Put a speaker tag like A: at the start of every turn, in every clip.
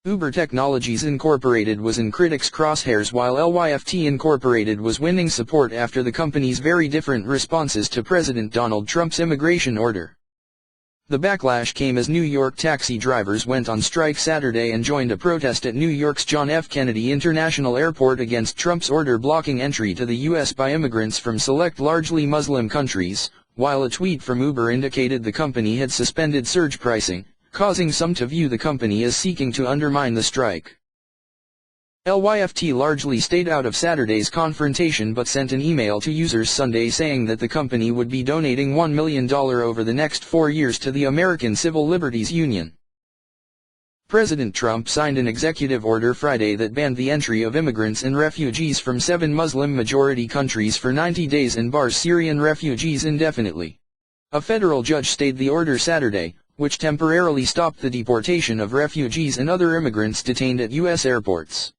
A: Uber Technologies Incorporated was in critics' crosshairs while Lyft Incorporated was winning support after the company's very different responses to President Donald Trump's immigration order. The backlash came as New York taxi drivers went on strike Saturday and joined a protest at New York's John F. Kennedy International Airport against Trump's order blocking entry to the U.S. by immigrants from select largely Muslim countries, while a tweet from Uber indicated the company had suspended surge pricing, causing some to view the company as seeking to undermine the strike. Lyft largely stayed out of Saturday's confrontation but sent an email to users Sunday saying that the company would be donating $1 million over the next 4 years to the American Civil Liberties Union. President Trump signed an executive order Friday that banned the entry of immigrants and refugees from 7 Muslim-majority countries for 90 days and bars Syrian refugees indefinitely. A federal judge stayed the order Saturday, which temporarily stopped the deportation of refugees and other immigrants detained at U.S. airports.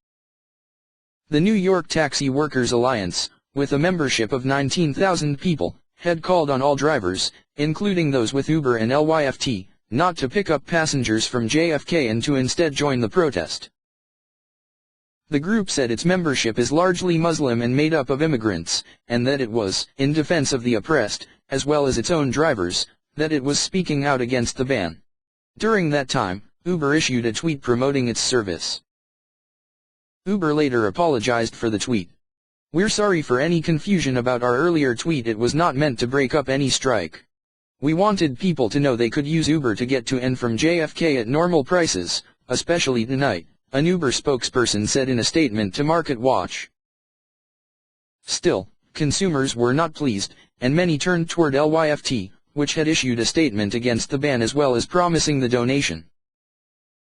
A: The New York Taxi Workers Alliance, with a membership of 19,000 people, had called on all drivers, including those with Uber and Lyft, not to pick up passengers from JFK and to instead join the protest. The group said its membership is largely Muslim and made up of immigrants, and that it was, in defense of the oppressed, as well as its own drivers, that it was speaking out against the ban. During that time, Uber issued a tweet promoting its service. Uber later apologized for the tweet. "We're sorry for any confusion about our earlier tweet. It was not meant to break up any strike. We wanted people to know they could use Uber to get to and from JFK at normal prices, especially tonight," an Uber spokesperson said in a statement to Market Watch. Still, consumers were not pleased, and many turned toward Lyft, which had issued a statement against the ban as well as promising the donation.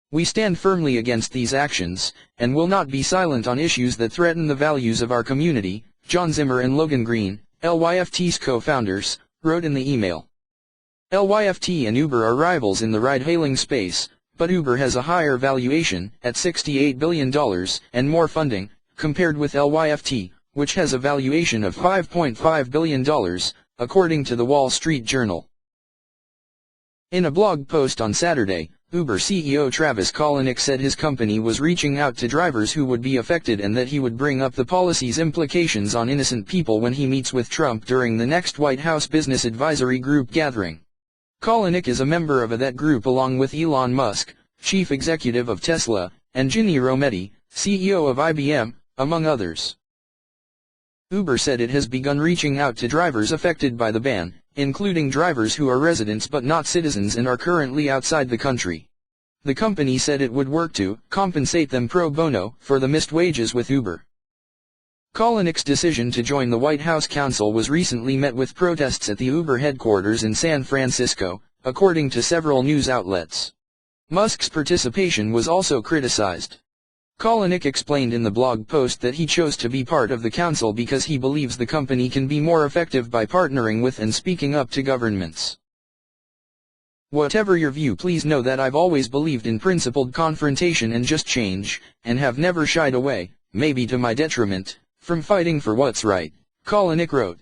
A: "We stand firmly against these actions, and will not be silent on issues that threaten the values of our community," John Zimmer and Logan Green, Lyft's co-founders, wrote in the email. Lyft and Uber are rivals in the ride-hailing space, but Uber has a higher valuation, at $68 billion, and more funding, compared with Lyft, which has a valuation of $5.5 billion, according to the Wall Street Journal. In a blog post on Saturday, Uber CEO Travis Kalanick said his company was reaching out to drivers who would be affected and that he would bring up the policy's implications on innocent people when he meets with Trump during the next White House Business Advisory Group gathering. Kalanick is a member of that group along with Elon Musk, chief executive of Tesla, and Ginny Rometty, CEO of IBM, among others. Uber said it has begun reaching out to drivers affected by the ban, including drivers who are residents but not citizens and are currently outside the country. The company said it would work to compensate them pro bono for the missed wages with Uber. Kalanick's decision to join the White House Council was recently met with protests at the Uber headquarters in San Francisco, according to several news outlets. Musk's participation was also criticized. Kalanick explained in the blog post that he chose to be part of the council because he believes the company can be more effective by partnering with and speaking up to governments. "Whatever your view, please know that I've always believed in principled confrontation and just change, and have never shied away, maybe to my detriment, from fighting for what's right," Kalanick wrote.